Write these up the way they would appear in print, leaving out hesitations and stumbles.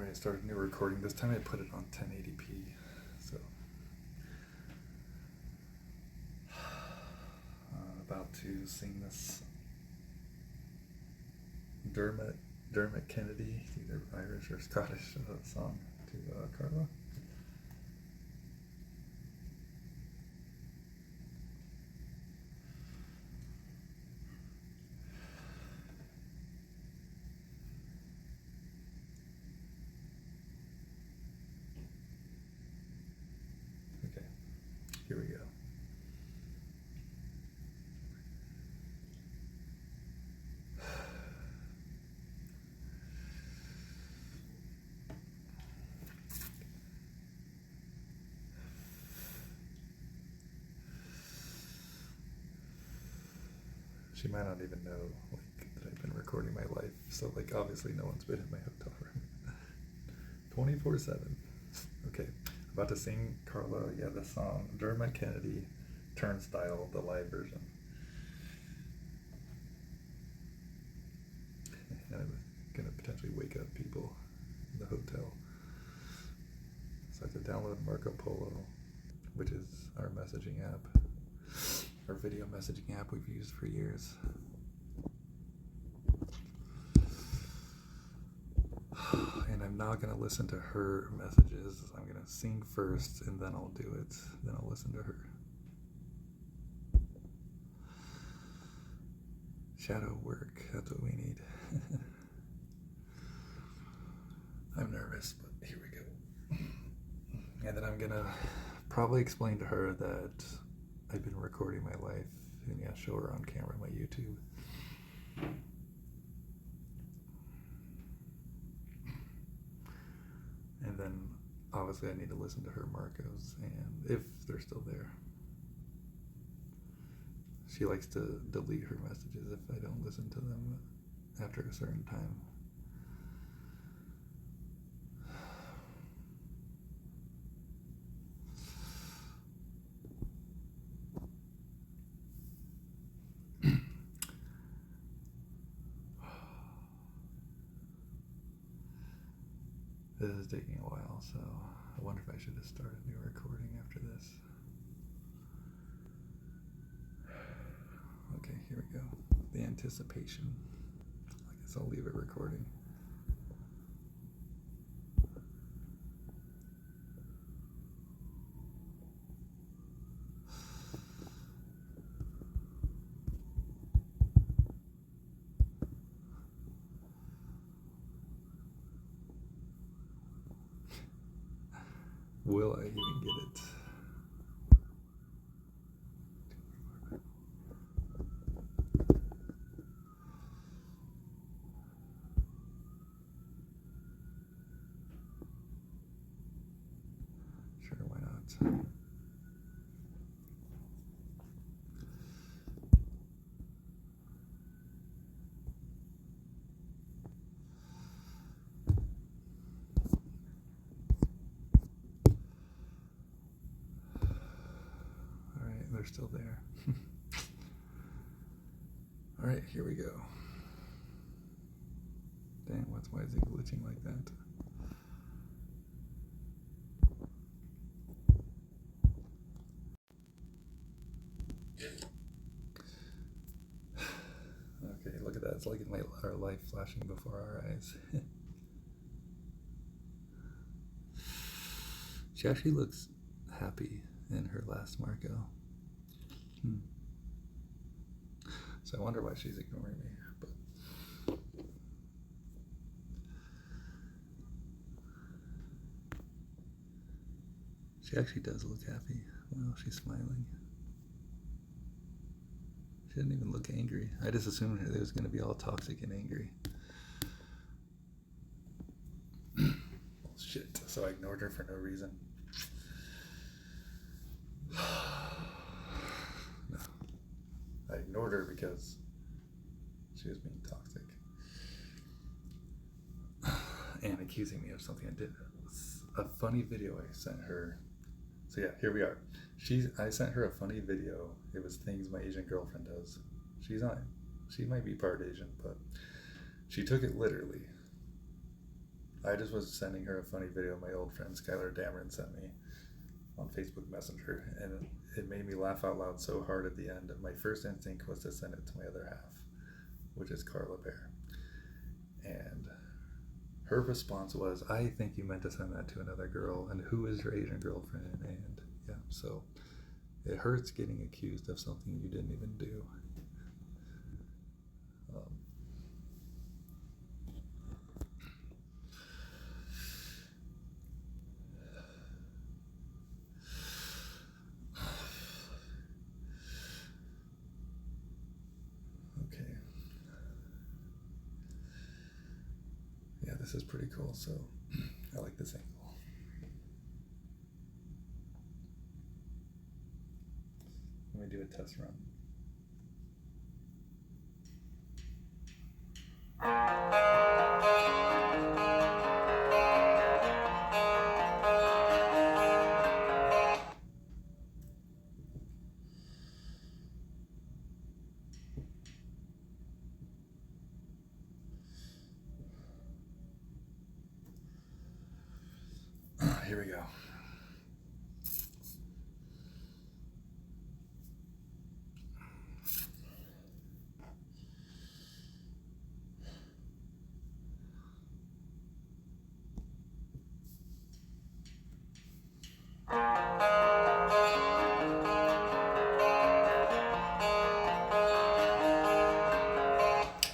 Alright, I started a new recording. This time I put it on 1080p. So, about to sing this Dermot Kennedy, either Irish or Scottish song to Carla. Okay, here we go. She might not even know that I've been recording my life, so obviously no one's been in my hotel room 24/7. Okay, I'm about to sing Carla, the song Dermot Kennedy, Turnstile, the live version. And I'm gonna potentially wake up people in the hotel. So I have to download Marco Polo, which is our messaging app, our video messaging app we've used for years. And I'm not going to listen to her messages. I'm going to sing first and then I'll do it. Then I'll listen to her. Shadow work, that's what we need. I'm nervous, but here we go. And then I'm going to probably explain to her that I've been recording my life and show her on camera on my YouTube. And then obviously I need to listen to her Marcos, and if they're still there. She likes to delete her messages if I don't listen to them after a certain time. This is taking a while, so I wonder if I should just start a new recording after this. Okay, here we go. The anticipation. I guess I'll leave it recording. Will I even get it? Sure, why not? They're still there. Alright, here we go. Damn, why is it glitching like that? Okay, look at that. It's like our life flashing before our eyes. She actually looks happy in her last Marco. So I wonder why she's ignoring me. But she actually does look happy. Well, she's smiling. She didn't even look angry. I just assumed it was going to be all toxic and angry. Shit. So I ignored her for no reason. No. I ignored her because she was being toxic and accusing me of something I did. A funny video I sent her. So yeah, here we are. I sent her a funny video. It was things my Asian girlfriend does. She might be part Asian, but she took it literally. I just was sending her a funny video my old friend Skylar Dameron sent me on Facebook Messenger, and it made me laugh out loud so hard at the end. My first instinct was to send it to my other half, which is Carla Bear. And her response was, I think you meant to send that to another girl, and who is your Asian girlfriend? And yeah, so it hurts getting accused of something you didn't even do. Okay. Yeah, this is pretty cool, so I like this angle. Let me do a test run. Here we go.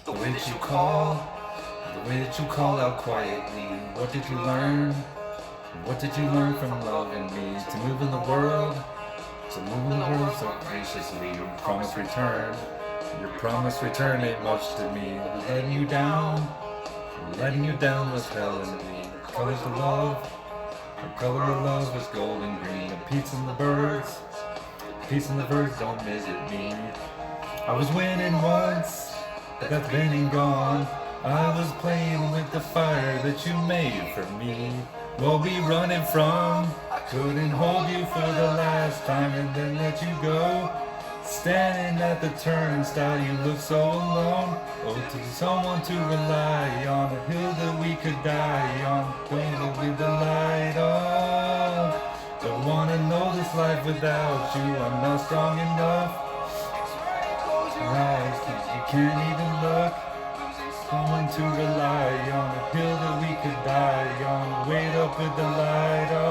The way that you call out quietly. What did you learn? What did you learn from loving me? To move in the world so graciously. Your promise return ain't much to me. Letting you down was hell in me. Colors of love, the color of love is gold and green. And peace in the birds don't visit me. I was winning once, that's been and gone. I was playing with the fire that you made for me. What we running from? I couldn't hold you for the last time and then let you go. Standing at the turnstile, you look so alone. Oh, to someone to rely on, a hill that we could die on, going with the light on. Don't wanna know this life without you, I'm not strong enough. Eyes, you can't even look. Someone to rely on, a hill that we could die on, wait up with the light on.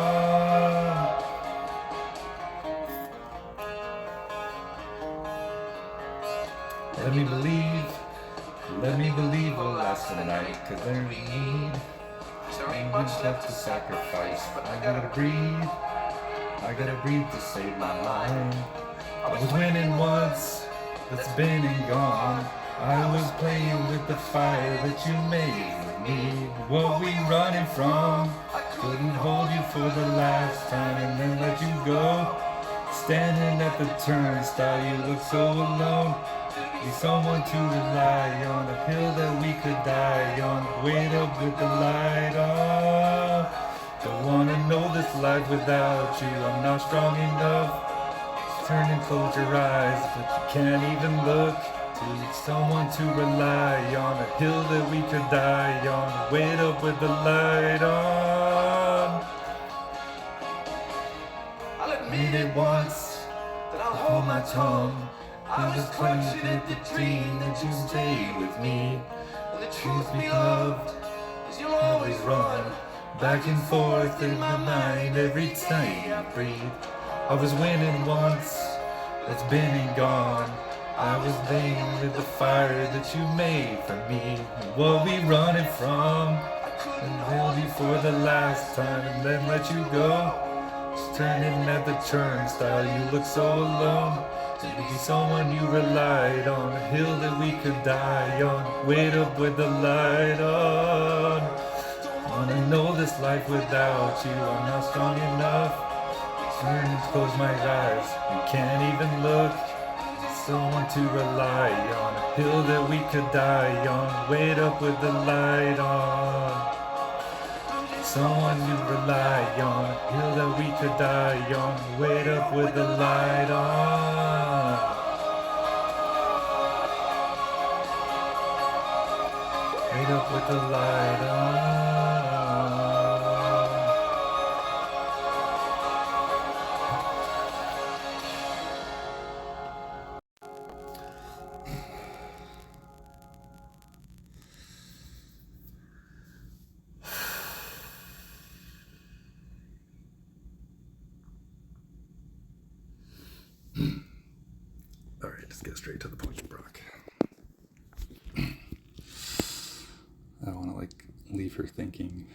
Let me believe will last the night, cause there ain't much left to sacrifice, but I gotta breathe to save my life. I was winning once, that's been and gone. I was playing with the fire that you made with me. What we running from? I couldn't hold you for the last time and then let you go. Standing at the turnstile, you look so alone. Be someone to rely on, a hill that we could die on. Wait up with the light on. Don't wanna know this life without you, I'm not strong enough. Turn and close your eyes, but you can't even look. Someone to rely on, a hill that we could die on. Wait up with the light on. I'll admit it once that I'll hold my tongue. I was clutching at the dream that you stayed with me. The truth be loved is you'll always run back and forth in my mind every time I breathe. I was winning once, that's been and gone. I was playing with the fire that you made for me. What we running from? And held you for the last time and then let you go. Standing at the turnstile, you look so alone. To be someone you relied on, a hill that we could die on. Wait up with the light on. Wanna know this life without you, I'm not strong enough. Turn and close my eyes, you can't even look. Someone to rely on, a hill that we could die on. Wait up with the light on. Someone you rely on, a hill that we could die on. Wait up with the light on. Wait up with the light on. straight to the point, Brock. I don't want to like leave her thinking.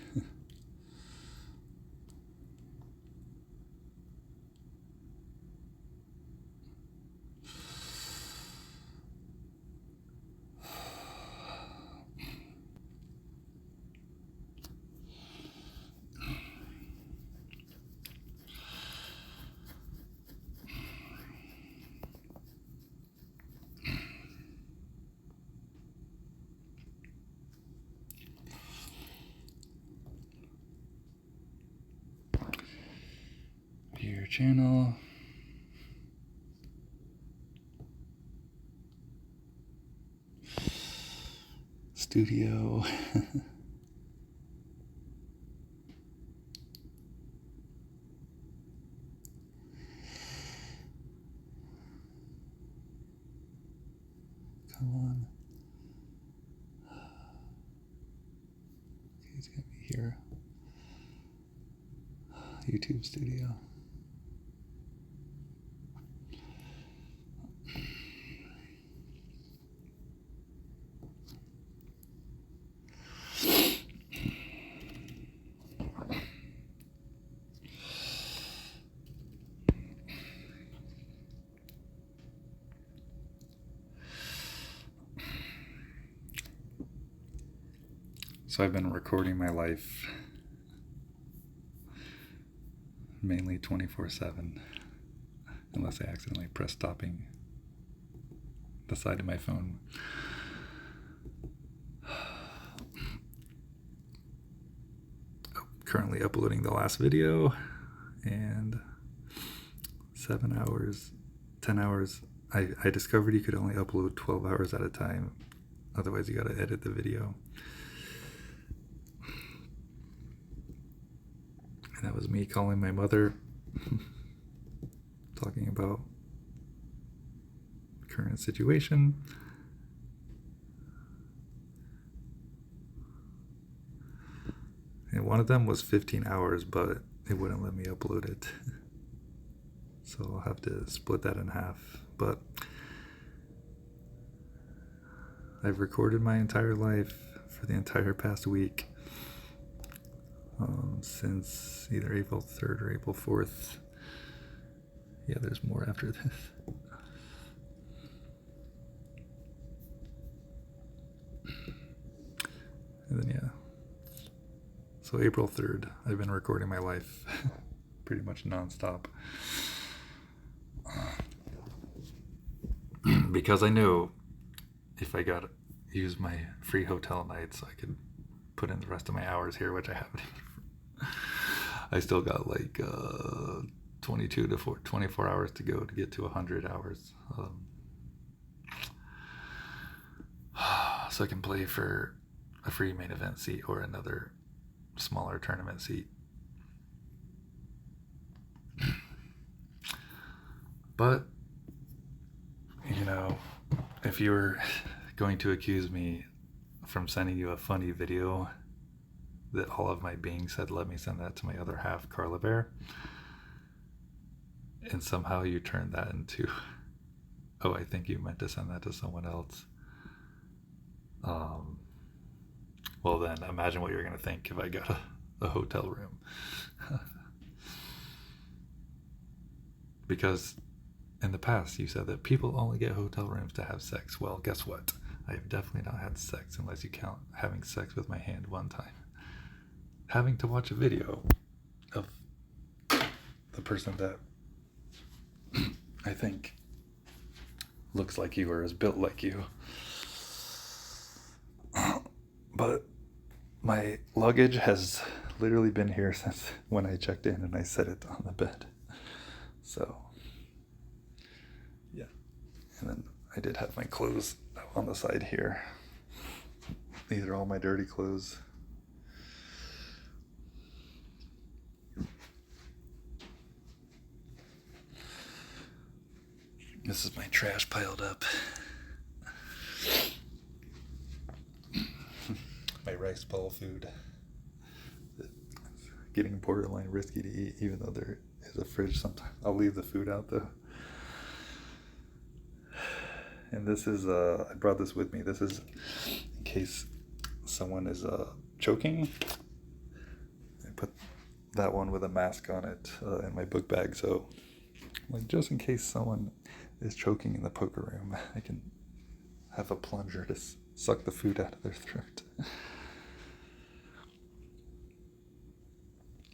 Your channel. Studio. Come on. Okay, it's gonna be here. YouTube studio. So I've been recording my life mainly 24/7, unless I accidentally press stopping the side of my phone. Currently uploading the last video, and 7 hours, 10 hours. I discovered you could only upload 12 hours at a time, otherwise you got to edit the video. And that was me calling my mother, talking about current situation. And one of them was 15 hours, but it wouldn't let me upload it. So I'll have to split that in half. But I've recorded my entire life for the entire past week. Since either April 3rd or April 4th. Yeah, there's more after this. And then, yeah. So April 3rd, I've been recording my life pretty much nonstop. Because I knew if I got use my free hotel nights, I could put in the rest of my hours here, which I haven't. I still got like 22 to 24 hours to go to get to 100 hours. So I can play for a free main event seat or another smaller tournament seat. But, you know, if you were going to accuse me from sending you a funny video that all of my being said, let me send that to my other half, Carla Bear, and somehow you turned that into, oh, I think you meant to send that to someone else. Well then, imagine what you're going to think if I got a hotel room. Because in the past you said that people only get hotel rooms to have sex. Well, guess what? I have definitely not had sex unless you count having sex with my hand one time. Having to watch a video of the person that I think looks like you or is built like you. But my luggage has literally been here since when I checked in and I set it on the bed. So, yeah. And then I did have my clothes on the side here. These are all my dirty clothes. This is my trash piled up. My rice bowl food. Getting borderline risky to eat, even though there is a fridge sometimes. I'll leave the food out though. And this is, I brought this with me. This is in case someone is choking. I put that one with a mask on it in my book bag. So, like, just in case someone is choking in the poker room, I can have a plunger to suck the food out of their throat.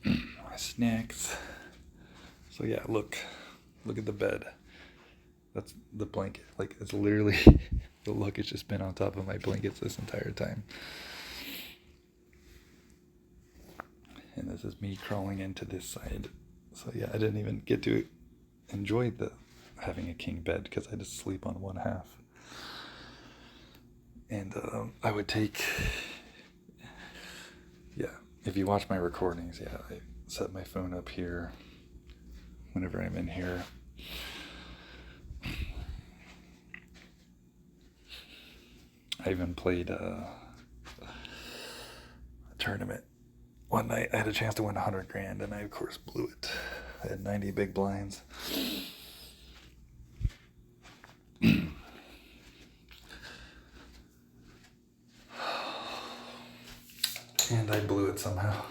My snacks. So yeah, look at the bed. That's the blanket. Like, it's literally the luggage has been on top of my blankets this entire time. And this is me crawling into this side. So yeah, I didn't even get to enjoy having a king bed because I just sleep on one half. And I would take, yeah, if you watch my recordings, yeah, I set my phone up here whenever I'm in here. I even played a tournament one night. I had a chance to win 100 grand, and I of course blew it. I had 90 big blinds. And I blew it somehow.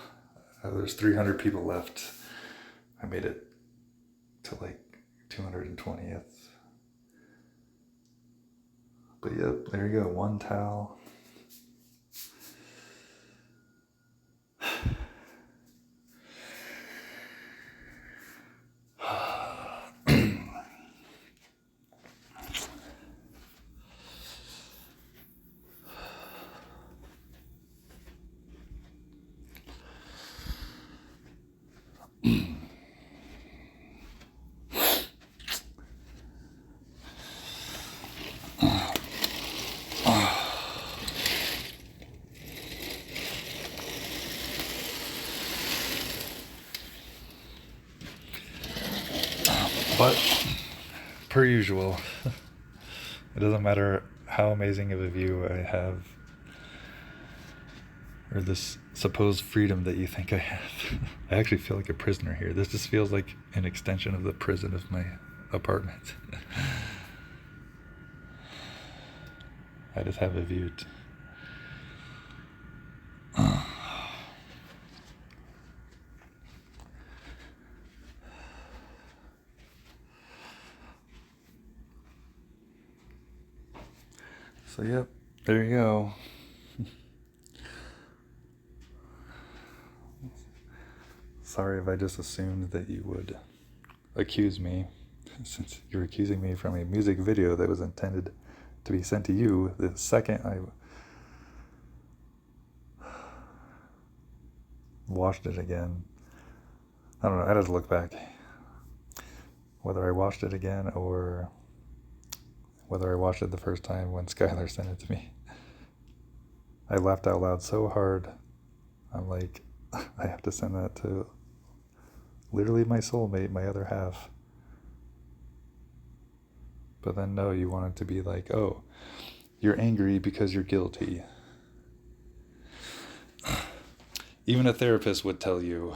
There's 300 people left. I made it to like 220th. But yep, there you go. One towel. But, per usual, it doesn't matter how amazing of a view I have, or this supposed freedom that you think I have. I actually feel like a prisoner here. This just feels like an extension of the prison of my apartment. I just have a view. So yep, there you go. Sorry if I just assumed that you would accuse me, since you're accusing me from a music video that was intended to be sent to you the second I watched it again. I don't know, I had to look back. Whether I watched it again or whether I watched it the first time when Skylar sent it to me. I laughed out loud so hard. I'm like, I have to send that to literally my soulmate, my other half. But then no, you want it to be like, oh, you're angry because you're guilty. Even a therapist would tell you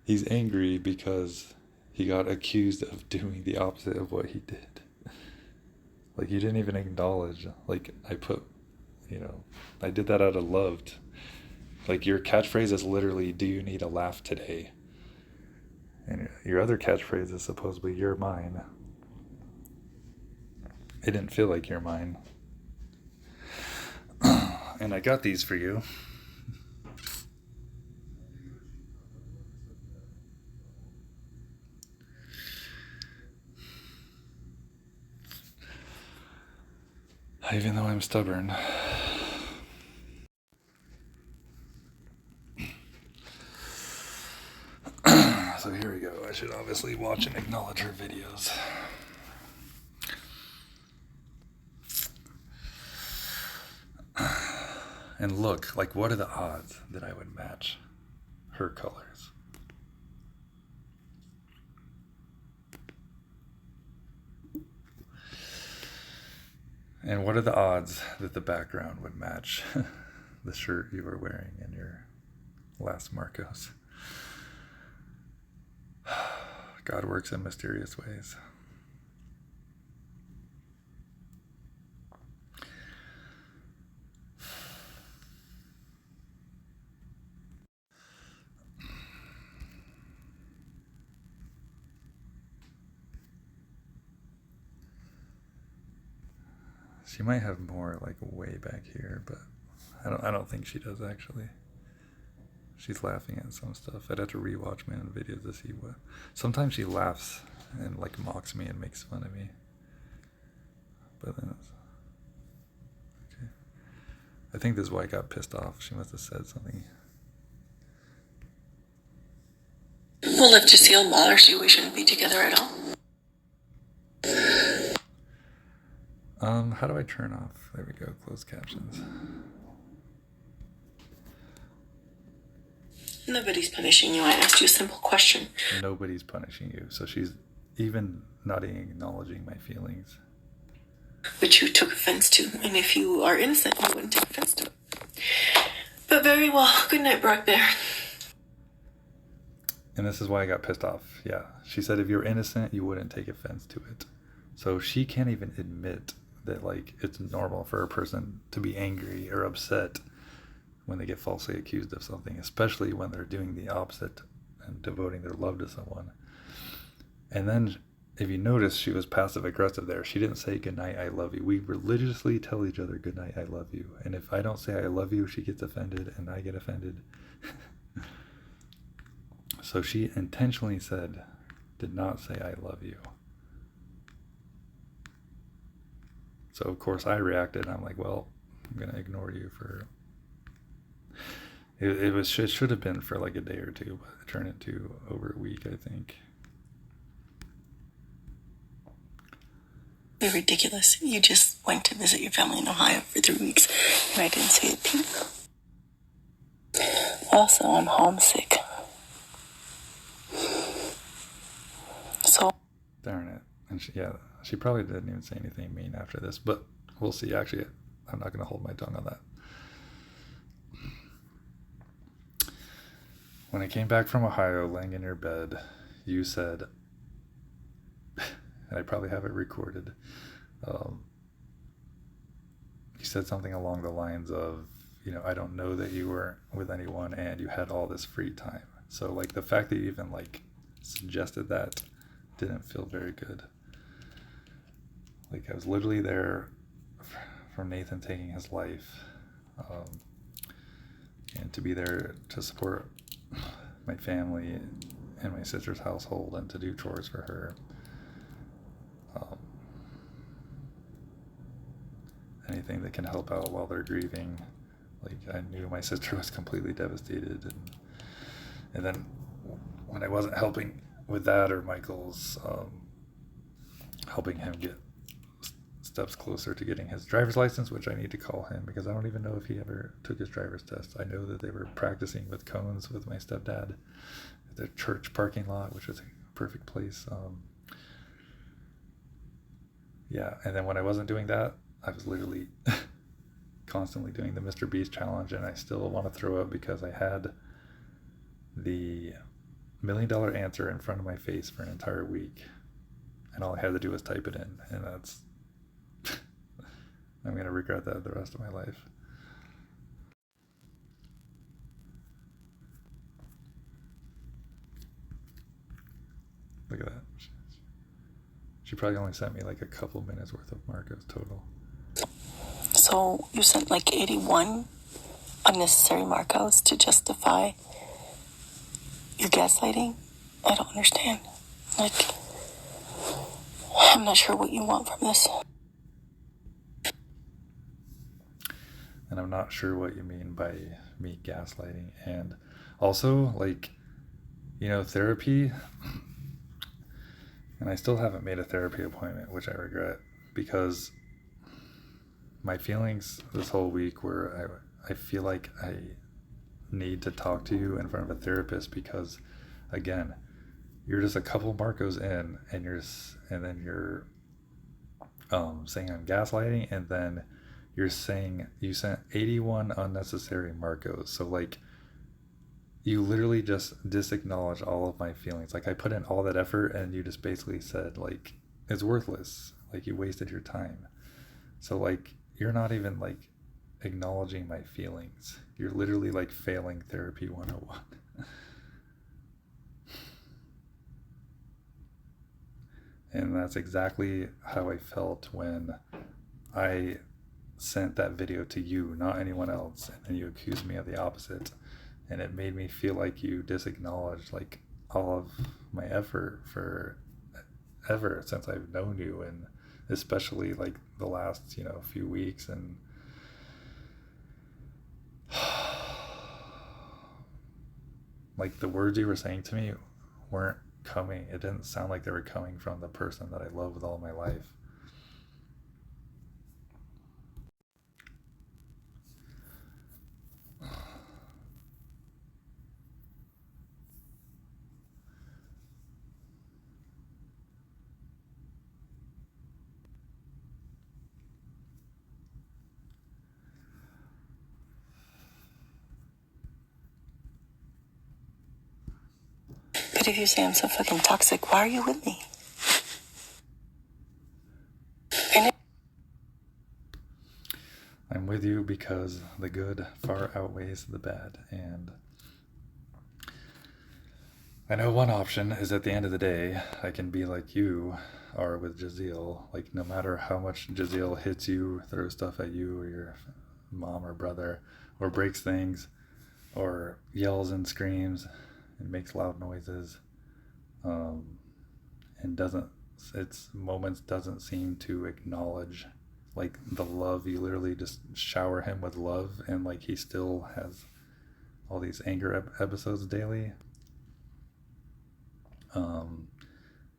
he's angry because he got accused of doing the opposite of what he did. Like, you didn't even acknowledge. Like, I did that out of love. Like, your catchphrase is literally, do you need a laugh today? And your other catchphrase is supposedly, you're mine. It didn't feel like you're mine. And I got these for you. Even though I'm stubborn. So here we go. I should obviously watch and acknowledge her videos. And look, like, what are the odds that I would match her colors? And what are the odds that the background would match the shirt you were wearing in your last Marcos? God works in mysterious ways. She might have more like way back here, but I don't think she does actually. She's laughing at some stuff. I'd have to rewatch my own videos to see what. Sometimes she laughs and like mocks me and makes fun of me. But then it's okay. I think this is why I got pissed off. She must have said something. Well, if Jaceel bothers you, we shouldn't be together at all. How do I turn off? There we go, closed captions. Nobody's punishing you. I asked you a simple question. Nobody's punishing you. So she's even not even acknowledging my feelings. Which you took offense to. And if you are innocent, you wouldn't take offense to it. But very well. Good night, Brock Bear. And this is why I got pissed off. Yeah. She said if you're innocent, you wouldn't take offense to it. So she can't even admit that like it's normal for a person to be angry or upset when they get falsely accused of something, especially when they're doing the opposite and devoting their love to someone. And then if you notice, she was passive aggressive there. She didn't say good night, I love you. We religiously tell each other good night, I love you. And if I don't say I love you, she gets offended and I get offended. So she intentionally did not say I love you. So of course I reacted. I'm like, well, I'm gonna ignore you for. It should have been for like a day or two, but it turned into over a week, I think. You're ridiculous. You just went to visit your family in Ohio for 3 weeks, and I didn't say a peep. Also, I'm homesick. So. Darn it. And she probably didn't even say anything mean after this, but we'll see. Actually, I'm not going to hold my tongue on that. When I came back from Ohio, laying in your bed, you said, and I probably have it recorded, you said something along the lines of, I don't know that you were with anyone and you had all this free time. So like the fact that you even like suggested that didn't feel very good. Like I was literally there for Nathan taking his life, and to be there to support my family and my sister's household and to do chores for her. Anything that can help out while they're grieving. Like I knew my sister was completely devastated, and then when I wasn't helping with that or Michael's helping him get steps closer to getting his driver's license, which I need to call him because I don't even know if he ever took his driver's test. I know that they were practicing with cones with my stepdad at the church parking lot, which was a perfect place. Yeah, and then when I wasn't doing that, I was literally constantly doing the Mr. Beast challenge, and I still want to throw up because I had the $1 million answer in front of my face for an entire week, and all I had to do was type it in, and that's I'm going to regret that the rest of my life. Look at that. She probably only sent me like a couple minutes worth of Marcos total. So you sent like 81 unnecessary Marcos to justify your gaslighting? I don't understand. Like, I'm not sure what you want from this. And I'm not sure what you mean by me gaslighting. And also, like, therapy, and I still haven't made a therapy appointment, which I regret, because my feelings this whole week were I feel like I need to talk to you in front of a therapist because, again, you're just a couple Marcos in, and then you're saying I'm gaslighting, and then you're saying you sent 81 unnecessary Marcos. So like you literally just disacknowledge all of my feelings. Like I put in all that effort and you just basically said like it's worthless. Like you wasted your time. So like you're not even like acknowledging my feelings. You're literally like failing therapy 101. And that's exactly how I felt when I sent that video to you, not anyone else, and then you accused me of the opposite, and it made me feel like you disacknowledged like all of my effort for ever since I've known you, and especially like the last few weeks. And like the words you were saying to me weren't coming, it didn't sound like they were coming from the person that I love with all my life. But if you say I'm so fucking toxic, why are you with me? I'm with you because the good far outweighs the bad, and I know one option is at the end of the day, I can be like you are with Jazeel. Like, no matter how much Jazeel hits you, throws stuff at you or your mom or brother, or breaks things, or yells and screams and makes loud noises, and its moments doesn't seem to acknowledge like the love. You literally just shower him with love, and like he still has all these anger episodes daily.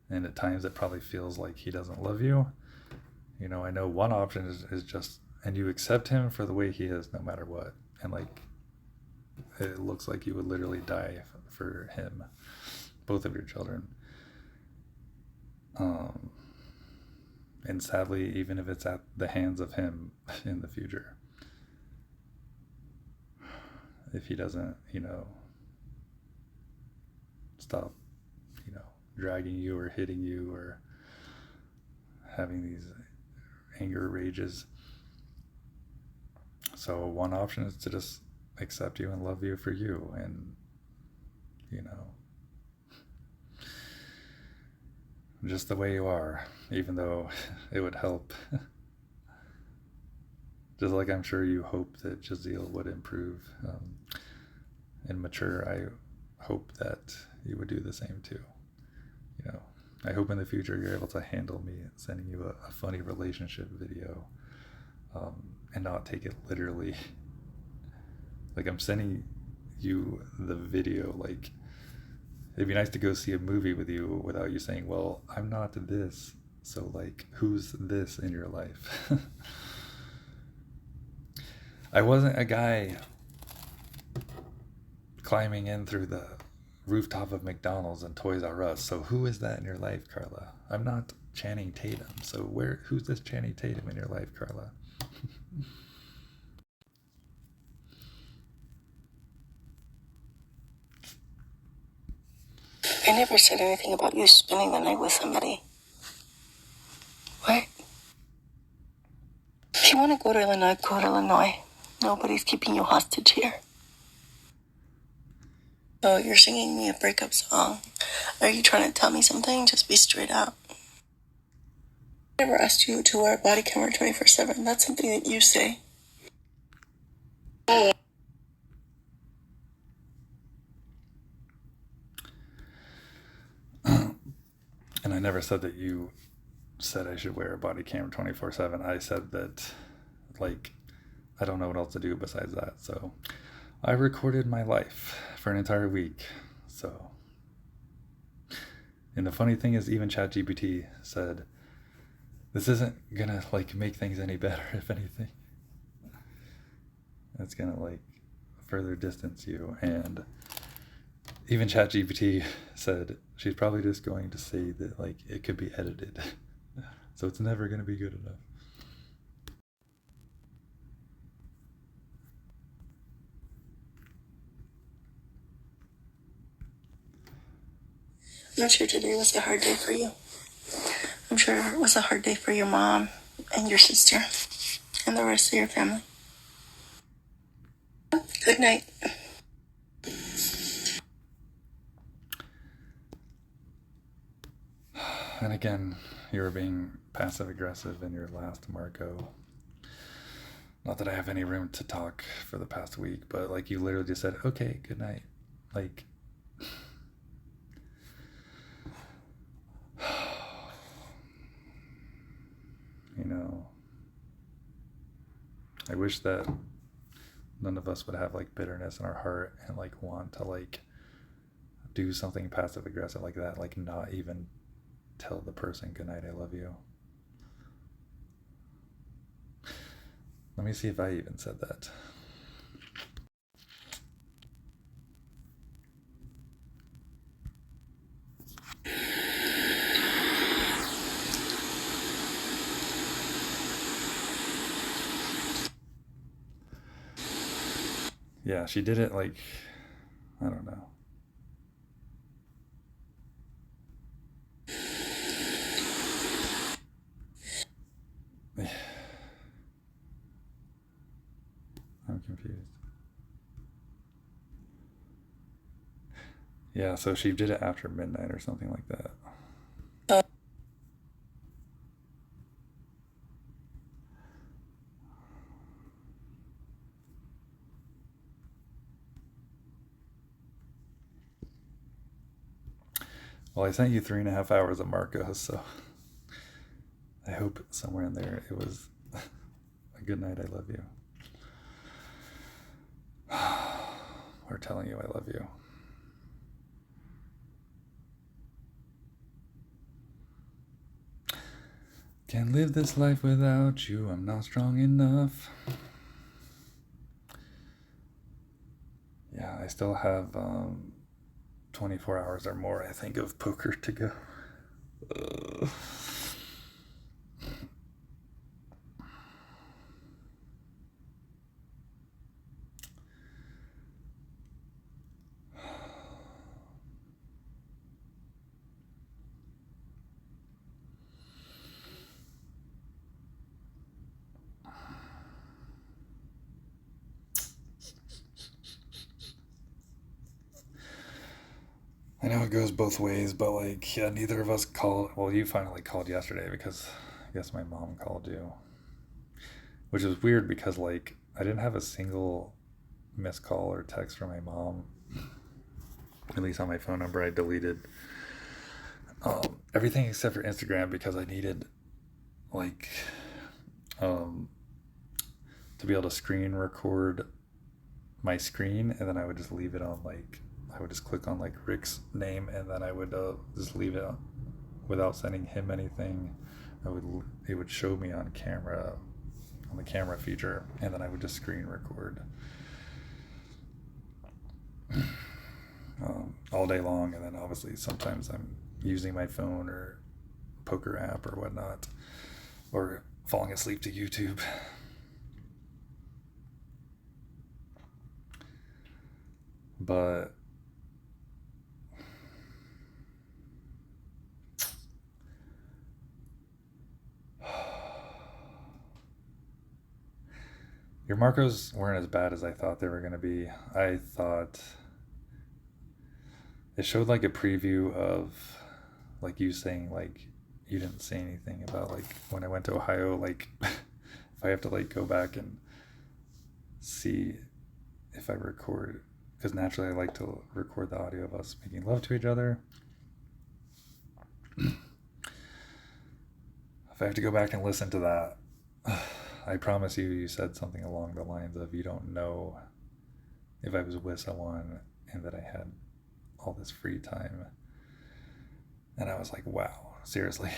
And at times it probably feels like he doesn't love you. I know one option is just, and you accept him for the way he is no matter what. And like, it looks like you would literally die for him, both of your children. And sadly, even if it's at the hands of him in the future, if he doesn't, stop, dragging you or hitting you or having these anger rages. So one option is to just accept you and love you for you, and just the way you are, even though it would help. Just like I'm sure you hope that Jazeel would improve and mature, I hope that you would do the same too. I hope in the future you're able to handle me sending you a funny relationship video, and not take it literally. Like, I'm sending you the video, like, it'd be nice to go see a movie with you without you saying, well, I'm not this, so like, who's this in your life? I wasn't a guy climbing in through the rooftop of McDonald's and Toys R Us, so who is that in your life, Carla? I'm not Channing Tatum, so who's this Channing Tatum in your life, Carla? I never said anything about you spending the night with somebody. What? If you want to go to Illinois, go to Illinois. Nobody's keeping you hostage here. Oh, you're singing me a breakup song. Are you trying to tell me something? Just be straight up. I never asked you to wear a body camera 24/7. That's something that you say. And I never said that you said I should wear a body cam 24/7. I said that, like, I don't know what else to do besides that. So I recorded my life for an entire week. So, and the funny thing is, even ChatGPT said, this isn't gonna like make things any better. If anything, it's gonna like further distance you. And even ChatGPT said she's probably just going to say that like it could be edited. So it's never gonna be good enough. I'm sure today was a hard day for you. I'm sure it was a hard day for your mom and your sister and the rest of your family. Good night. And again, you were being passive aggressive in your last Marco Not that I have any room to talk for the past week, but like you literally just said, okay, good night. Like, you know, I wish that none of us would have like bitterness in our heart and like want to like do something passive aggressive like that, like not even tell the person good night, I love you. Let me see if I even said that. Yeah, she did it like, I don't know. I'm confused. Yeah, so she did it after midnight or something like that. Well, I sent you 3.5 hours of Marcos, so I hope somewhere in there it was a good night, I love you. Or telling you I love you. Can't live this life without you, I'm not strong enough. Yeah, I still have 24 hours or more, I think, of poker to go. I know it goes both ways, but like, yeah, neither of us called. Well, you finally called yesterday because I guess my mom called you, which is weird because like I didn't have a single missed call or text from my mom. At least on my phone number, I deleted everything except for Instagram because I needed like to be able to screen record my screen, and then I would just leave it on like I would just click on like Rick's name, and then I would just leave it without sending him anything. It would show me on camera, on the camera feature, and then I would just screen record all day long. And then obviously sometimes I'm using my phone or poker app or whatnot, or falling asleep to YouTube. But your Marcos weren't as bad as I thought they were going to be. I thought it showed like a preview of like you saying like you didn't say anything about like when I went to Ohio, like if I have to like go back and see if I record, because naturally I like to record the audio of us making love to each other. If I have to go back and listen to that, I promise you said something along the lines of you don't know if I was with someone and that I had all this free time. And I was like, wow, seriously.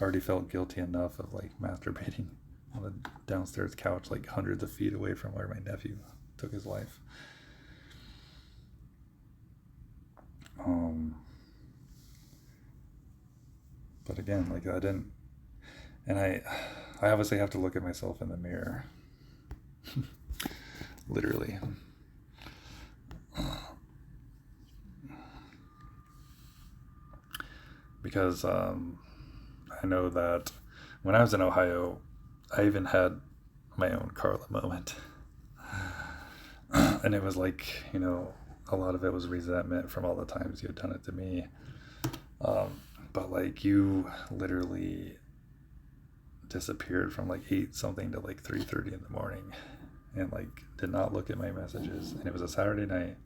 I already felt guilty enough of like masturbating on the downstairs couch like hundreds of feet away from where my nephew took his life. But again, like I didn't, and I obviously have to look at myself in the mirror. Literally. Because I know that when I was in Ohio, I even had my own Carla moment. And it was like, you know, a lot of it was resentment from all the times you had done it to me. But like you literally disappeared from like 8 something to like 3:30 in the morning, and like did not look at my messages, and it was a Saturday night.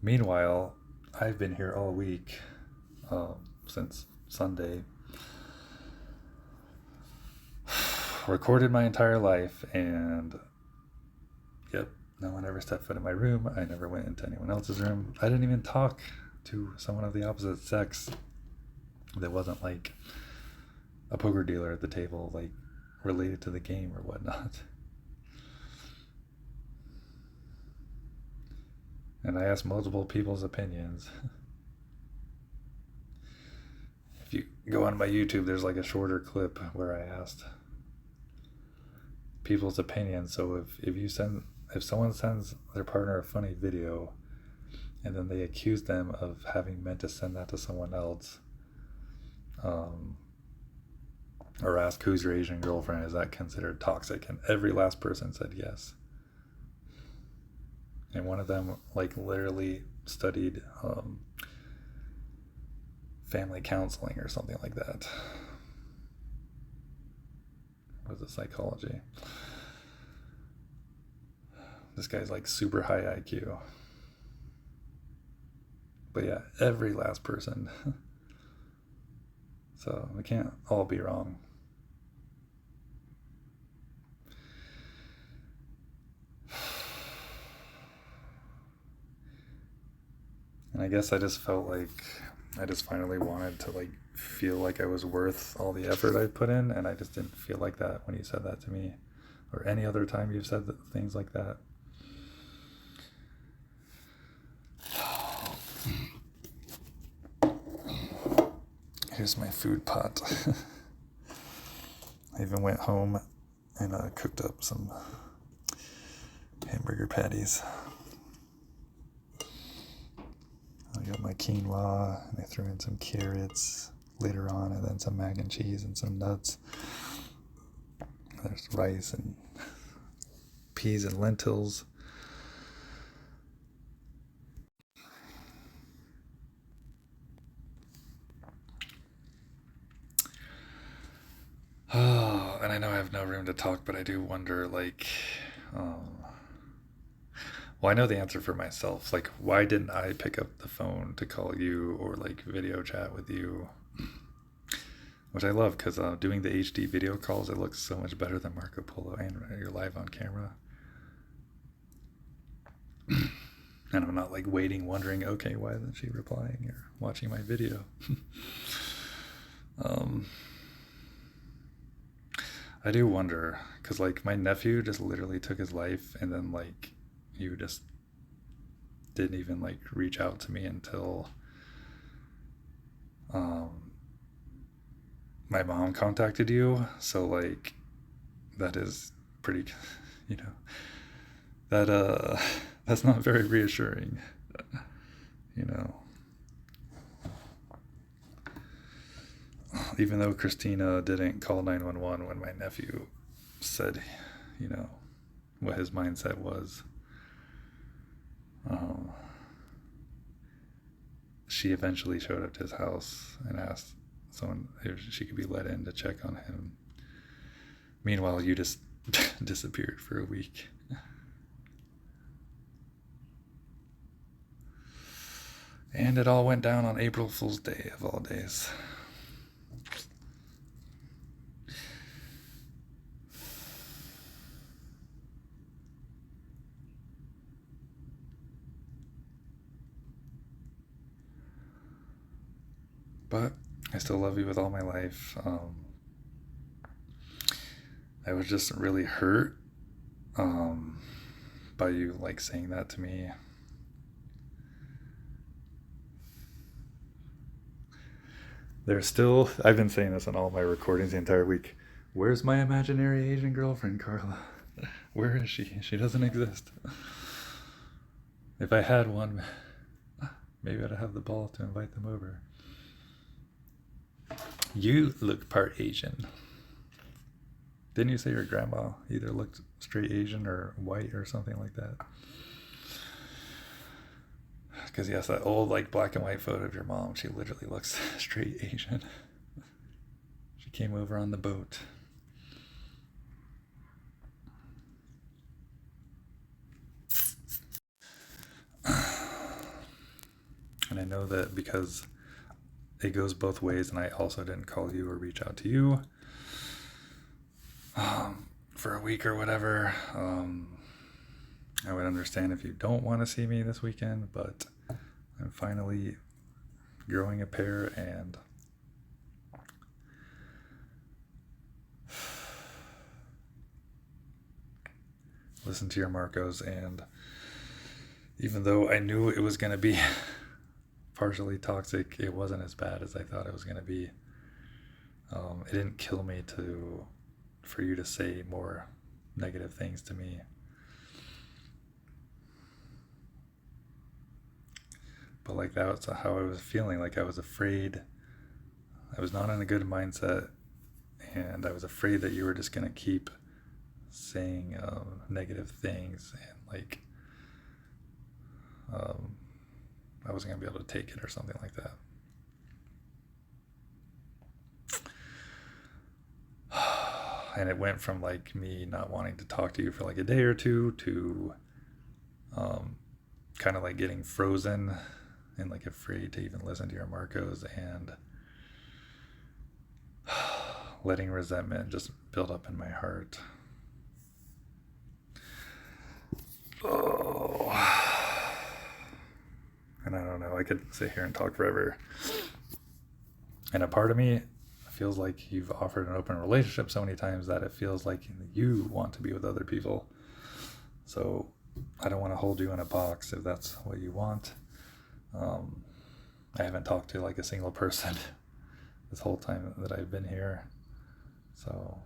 Meanwhile, I've been here all week, since Sunday, recorded my entire life, and yep, no one ever stepped foot in my room. I never went into anyone else's room. I didn't even talk to someone of the opposite sex that wasn't like a poker dealer at the table, like related to the game or whatnot. And I asked multiple people's opinions. If you go on my YouTube, there's like a shorter clip where I asked people's opinions. So if someone sends their partner a funny video and then they accuse them of having meant to send that to someone else, or ask who's your Asian girlfriend, is that considered toxic? And every last person said yes. And one of them like literally studied family counseling or something like that. Was it psychology? This guy's like super high IQ. But yeah, every last person. So we can't all be wrong. And I guess I just felt like I just finally wanted to like feel like I was worth all the effort I put in, and I just didn't feel like that when you said that to me, or any other time you've said things like that. Here's my food pot. I even went home and cooked up some hamburger patties. I got my quinoa, and I threw in some carrots later on, and then some mac and cheese and some nuts. There's rice and peas and lentils. Oh, and I know I have no room to talk, but I do wonder, like, well, I know the answer for myself. Like, why didn't I pick up the phone to call you or like video chat with you? Which I love, because doing the HD video calls, it looks so much better than Marco Polo, and you're live on camera. And I'm not like waiting, wondering, okay, why isn't she replying or watching my video? I do wonder, because like my nephew just literally took his life, and then like you just didn't even like reach out to me until my mom contacted you. So like that is pretty, you know, that that's not very reassuring, you know. Even though Christina didn't call 911 when my nephew said, you know, what his mindset was, she eventually showed up to his house and asked someone if she could be let in to check on him. Meanwhile, you just disappeared for a week. And it all went down on April Fool's Day, of all days. But I still love you with all my life. I was just really hurt by you like saying that to me. There's still, I've been saying this on all my recordings the entire week. Where's my imaginary Asian girlfriend, Carla? Where is she? She doesn't exist. If I had one, maybe I'd have the ball to invite them over. You look part Asian. Didn't you say your grandma either looked straight Asian or white or something like that? Because yes, that old like black and white photo of your mom, she literally looks straight Asian. She came over on the boat. And I know that because it goes both ways, and I also didn't call you or reach out to you for a week or whatever. I would understand if you don't want to see me this weekend, but I'm finally growing a pair and listen to your Marcos. And even though I knew it was going to be partially toxic, it wasn't as bad as I thought it was going to be. It didn't kill me for you to say more negative things to me. But like, that's how I was feeling. Like, I was afraid. I was not in a good mindset, and I was afraid that you were just going to keep saying negative things, and like I wasn't going to be able to take it or something like that. And it went from like me not wanting to talk to you for like a day or two to kind of like getting frozen and like afraid to even listen to your Marcos, and letting resentment just build up in my heart. Oh. And I don't know, I could sit here and talk forever. And a part of me feels like you've offered an open relationship so many times that it feels like you want to be with other people. So I don't want to hold you in a box if that's what you want. I haven't talked to like a single person this whole time that I've been here. So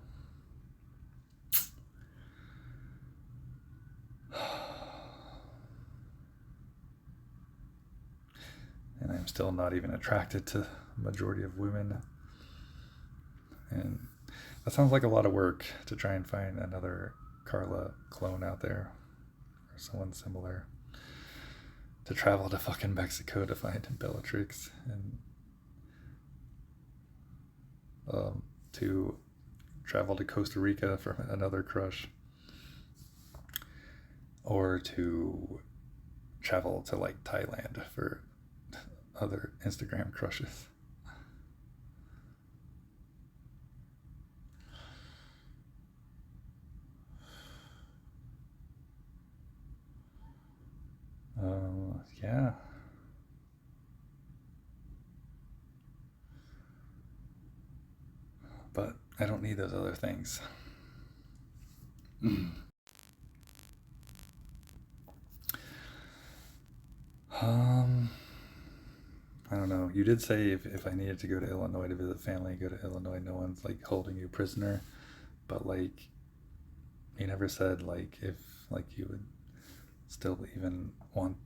and I'm still not even attracted to the majority of women. And that sounds like a lot of work to try and find another Carla clone out there, or someone similar. To travel to fucking Mexico to find Bellatrix, and to travel to Costa Rica for another crush, or to travel to like Thailand for other Instagram crushes. Yeah. But I don't need those other things. I don't know. You did say if I needed to go to Illinois to visit family, go to Illinois. No one's like holding you prisoner. But like, you never said like if like you would still even want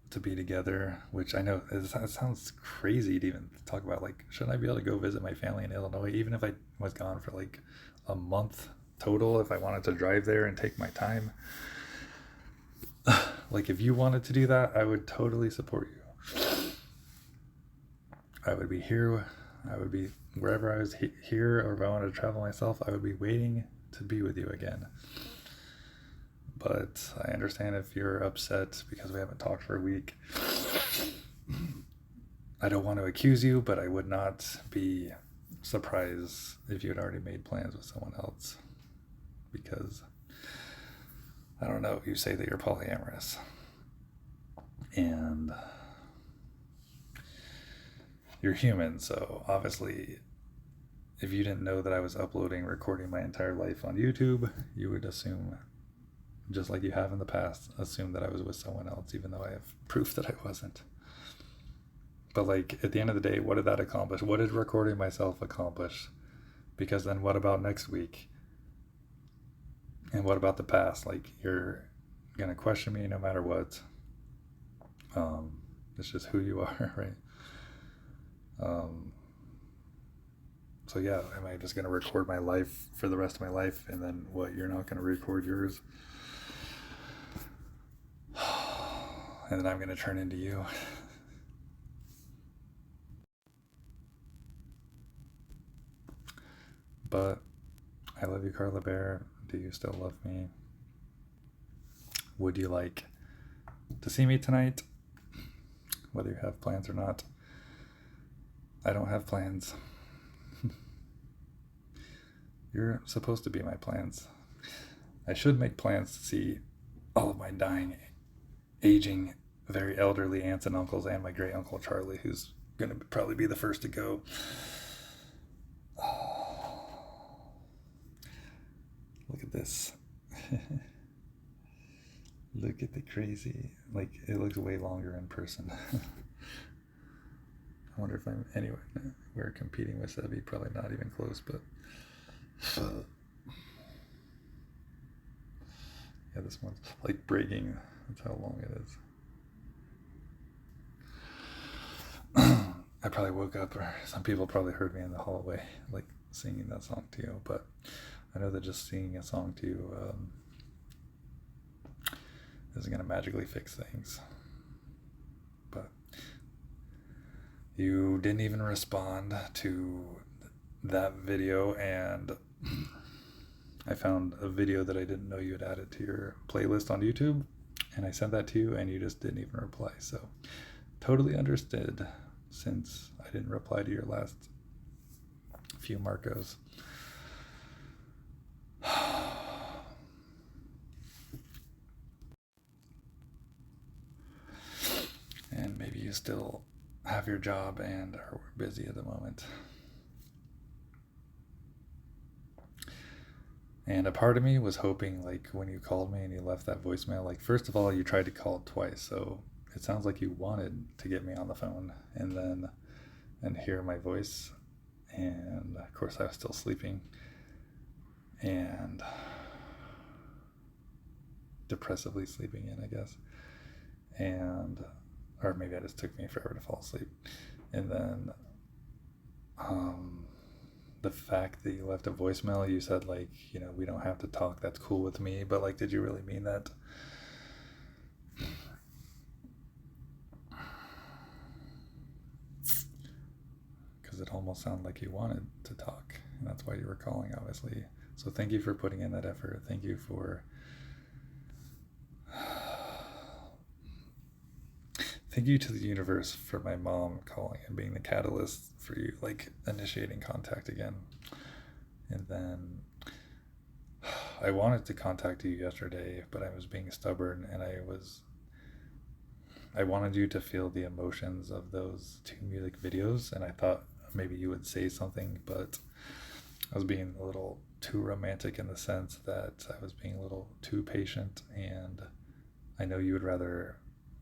to be together, which I know it sounds crazy to even talk about. Like, shouldn't I be able to go visit my family in Illinois, even if I was gone for like a month total, if I wanted to drive there and take my time? Like, if you wanted to do that, I would totally support you. I would be here. I would be wherever I was here, or if I wanted to travel myself, I would be waiting to be with you again. But I understand if you're upset because we haven't talked for a week. I don't want to accuse you, but I would not be surprised if you had already made plans with someone else. Because, I don't know, you say that you're polyamorous. And you're human, so obviously, if you didn't know that I was recording my entire life on YouTube, you would assume, just like you have in the past, assume that I was with someone else, even though I have proof that I wasn't. But like, at the end of the day, what did that accomplish? What did recording myself accomplish? Because then what about next week? And what about the past? Like, you're gonna question me no matter what. It's just who you are, right? So yeah, am I just gonna record my life for the rest of my life, and then what, you're not gonna record yours? And then I'm gonna turn into you. But I love you, Carla Bear. Do you still love me? Would you like to see me tonight? Whether you have plans or not. I don't have plans. You're supposed to be my plans. I should make plans to see all of my dying, aging, very elderly aunts and uncles and my great uncle Charlie, who's going to probably be the first to go. Look at this. Look at the crazy, like it looks way longer in person. I wonder if I'm, anyway, we're competing with Sebi, probably not even close, but yeah, this one's like breaking, that's how long it is. I probably woke up, or some people probably heard me in the hallway, like singing that song to you, but I know that just singing a song to you isn't going to magically fix things. But you didn't even respond to that video, and I found a video that I didn't know you had added to your playlist on YouTube, and I sent that to you, and you just didn't even reply. So totally understood, since I didn't reply to your last few Marcos. And maybe you still have your job and are busy at the moment. And a part of me was hoping, like, when you called me and you left that voicemail, like, first of all, you tried to call twice, so it sounds like you wanted to get me on the phone and hear my voice. And of course, I was still sleeping and depressively sleeping in, I guess. And, or maybe it just took me forever to fall asleep. And then, the fact that you left a voicemail, you said, like, you know, we don't have to talk, that's cool with me, but, like, did you really mean that? Because it almost sounded like you wanted to talk, and that's why you were calling, obviously. So thank you for putting in that effort. Thank you for thank you to the universe for my mom calling and being the catalyst for you, like, initiating contact again. And then I wanted to contact you yesterday, but I was being stubborn, and I wanted you to feel the emotions of those 2 music videos, and I thought maybe you would say something, but I was being a little too romantic in the sense that I was being a little too patient, and I know you would rather,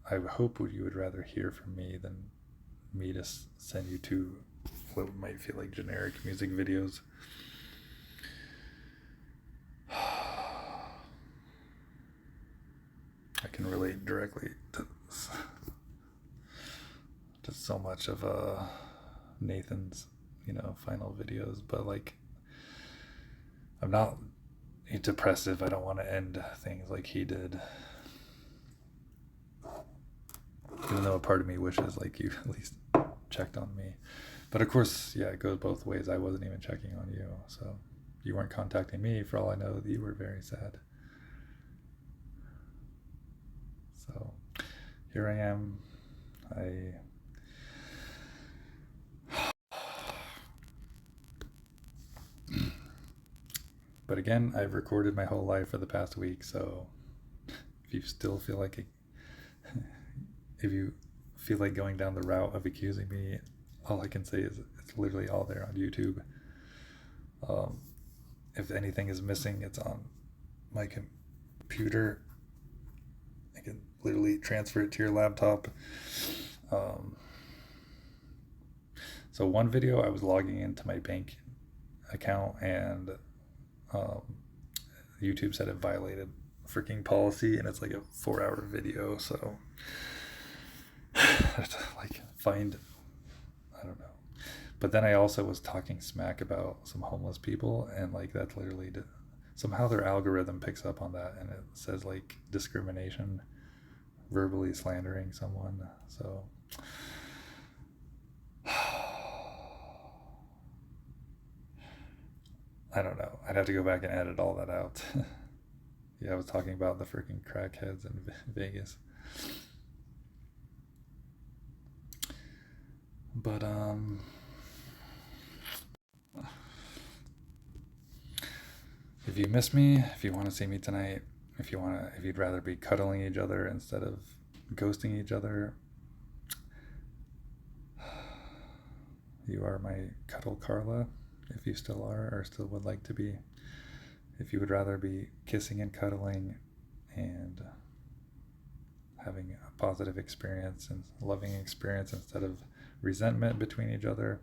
I hope you would rather hear from me than me to send you 2 what might feel like generic music videos. I can relate directly to so much of Nathan's, final videos, but, like, I'm not depressive. I don't want to end things like he did, even though a part of me wishes, like, you at least checked on me. But of course, yeah, it goes both ways. I wasn't even checking on you, so you weren't contacting me. For all I know, you were very sad. So here I am. But again, I've recorded my whole life for the past week, so if you still feel like if you feel like going down the route of accusing me, all I can say is it's literally all there on YouTube. If anything is missing, it's on my computer. I can literally transfer it to your laptop. So one video, I was logging into my bank account, and YouTube said it violated freaking policy, and it's like a 4-hour video, so I have to, like, find, I don't know. But then I also was talking smack about some homeless people, and, like, that's literally somehow their algorithm picks up on that, and it says, like, discrimination, verbally slandering someone. So I don't know. I'd have to go back and edit all that out. Yeah, I was talking about the freaking crackheads in Vegas. But if you miss me, if you want to see me tonight, if you'd rather be cuddling each other instead of ghosting each other, you are my cuddle Carla, if you still are or still would like to be. If you would rather be kissing and cuddling and having a positive experience and loving experience instead of resentment between each other,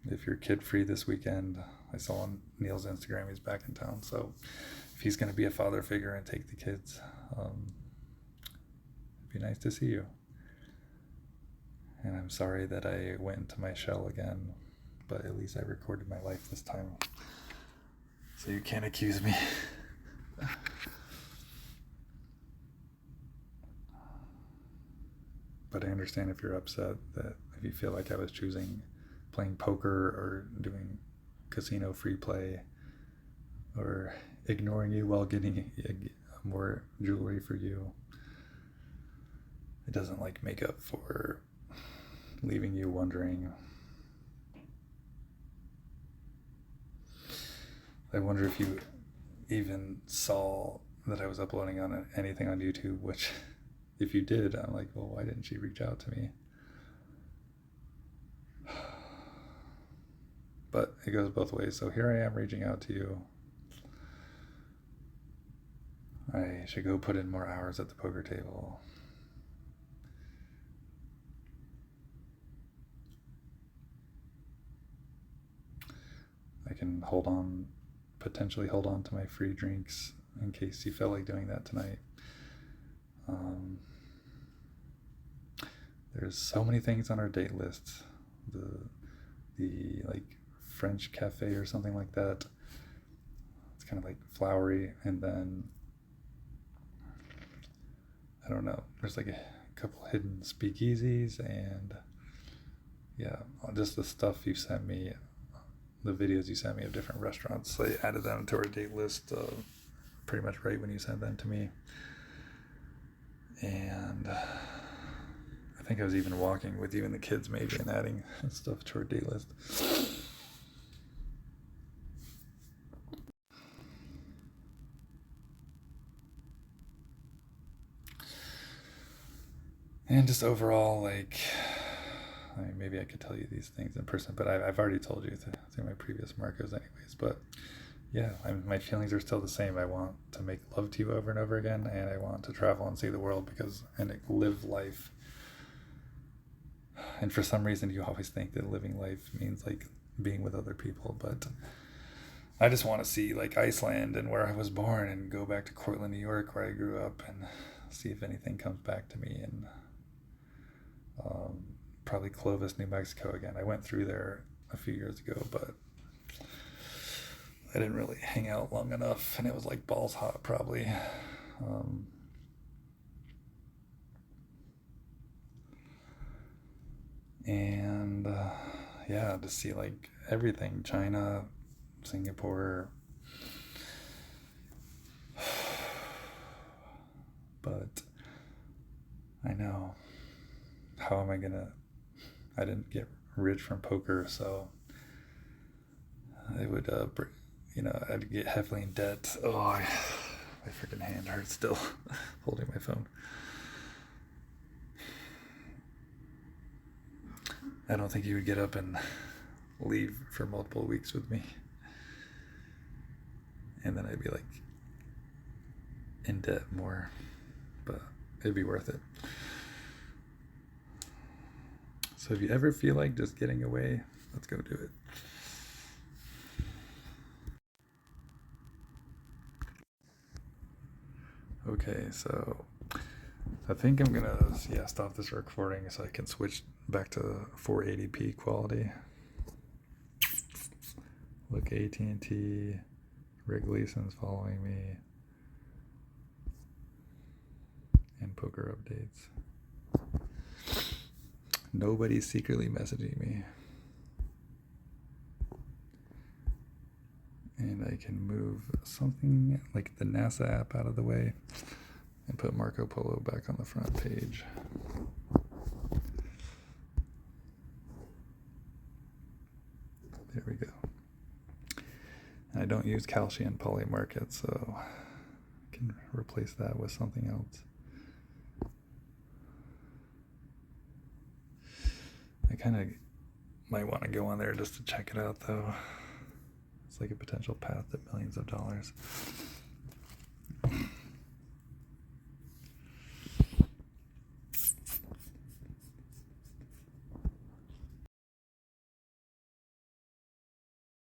if you're kid free this weekend, I saw on Neil's Instagram he's back in town, so if he's going to be a father figure and take the kids, it'd be nice to see you. And I'm sorry that I went into my shell again, but at least I recorded my life this time, so you can't accuse me. But I understand if you're upset, that if you feel like I was choosing playing poker or doing casino free play or ignoring you while getting more jewelry for you, it doesn't like make up for leaving you wondering. I wonder if you even saw that I was uploading on anything on YouTube, which if you did, I'm like, well, why didn't she reach out to me? But it goes both ways. So here I am reaching out to you. I should go put in more hours at the poker table. I can potentially hold on to my free drinks in case you felt like doing that tonight. There's so many things on our date list. The like French cafe or something like that. It's kind of like flowery, and then I don't know. There's like a couple hidden speakeasies, and yeah, just the stuff you sent me, the videos you sent me of different restaurants. I added them to our date list pretty much right when you sent them to me, and I think I was even walking with you and the kids maybe and adding stuff to our date list. And just overall, like, I mean, maybe I could tell you these things in person, but I've already told you through my previous Marcos anyways. But yeah, my feelings are still the same. I want to make love to you over and over again, and I want to travel and see the world and live life. And for some reason, you always think that living life means like being with other people, but I just want to see like Iceland and where I was born, and go back to Cortland, New York, where I grew up, and see if anything comes back to me. And probably Clovis, New Mexico again. I went through there a few years ago, but I didn't really hang out long enough, and it was like balls hot probably. And yeah, to see like everything, China, Singapore. But I know, how am I gonna, I didn't get rich from poker, so I would I'd get heavily in debt. Oh, my freaking hand hurts still holding my phone. I don't think you would get up and leave for multiple weeks with me, and then I'd be like in debt more, but it'd be worth it. So if you ever feel like just getting away, let's go do it. Okay, so I think I'm gonna stop this recording so I can switch back to 480p quality. Look, AT&T, Rick Gleason's following me, and poker updates. Nobody's secretly messaging me. And I can move something like the NASA app out of the way and put Marco Polo back on the front page. There we go. And I don't use Kalshi Polymarket, so I can replace that with something else. I kind of might want to go on there just to check it out, though. It's like a potential path to millions of dollars.